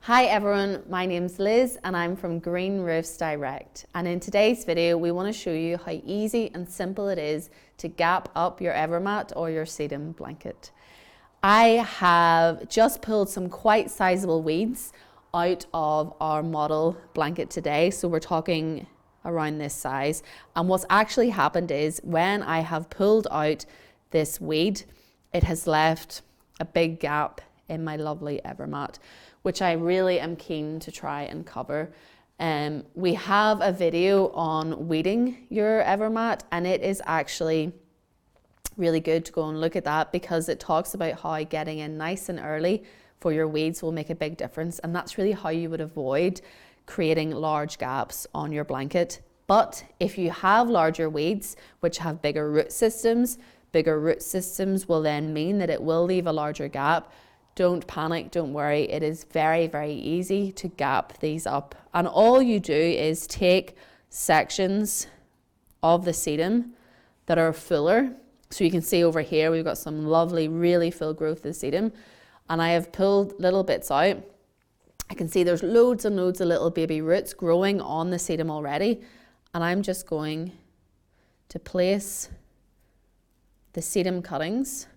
Hi everyone, my name's Liz and I'm from Green Roofs Direct, and in today's video we want to show you how easy and simple it is to gap up your EverMat or your Sedum blanket. I have just pulled some quite sizable weeds out of our model blanket today, so we're talking around this size, and what's actually happened is when I have pulled out this weed, it has left a big gap in my lovely EverMat, which I really am keen to try and cover. We have a video on weeding your EverMat, and it is actually really good to go and look at that because it talks about how getting in nice and early for your weeds will make a big difference, and that's really how you would avoid creating large gaps on your blanket. But if you have larger weeds which have bigger root systems will then mean that it will leave a larger gap. Don't panic, don't worry. It is very, very easy to gap these up. And all you do is take sections of the sedum that are fuller. So you can see over here, we've got some lovely, really full growth of sedum. And I have pulled little bits out. I can see there's loads and loads of little baby roots growing on the sedum already. And I'm just going to place the sedum cuttings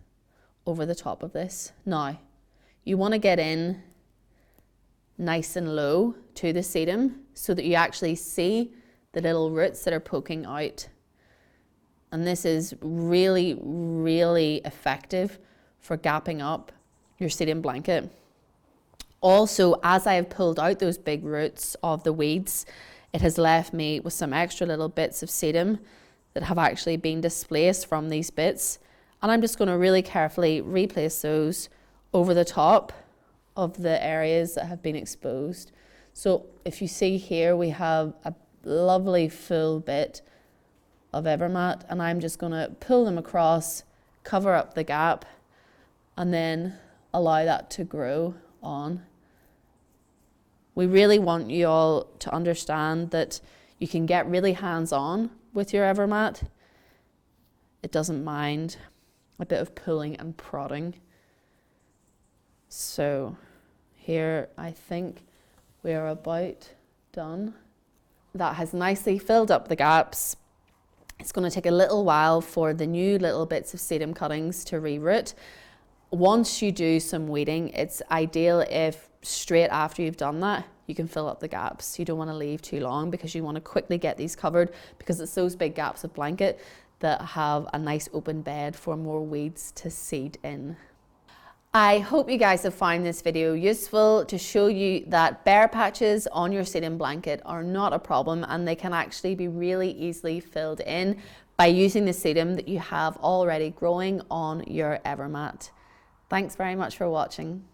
over the top of this. Now, you want to get in nice and low to the sedum so that you actually see the little roots that are poking out. And this is really, really effective for gapping up your sedum blanket. Also, as I have pulled out those big roots of the weeds, it has left me with some extra little bits of sedum that have actually been displaced from these bits. And I'm just going to really carefully replace those over the top of the areas that have been exposed. So if you see here, we have a lovely full bit of EverMat, and I'm just going to pull them across, cover up the gap, and then allow that to grow on. We really want you all to understand that you can get really hands-on with your EverMat. It doesn't mind a bit of pulling and prodding. So here I think we are about done. That has nicely filled up the gaps. It's going to take a little while for the new little bits of sedum cuttings to reroot. Once you do some weeding, it's ideal if straight after you've done that, you can fill up the gaps. You don't want to leave too long because you want to quickly get these covered, because it's those big gaps of blanket that have a nice open bed for more weeds to seed in. I hope you guys have found this video useful to show you that bare patches on your sedum blanket are not a problem, and they can actually be really easily filled in by using the sedum that you have already growing on your EverMat. Thanks very much for watching.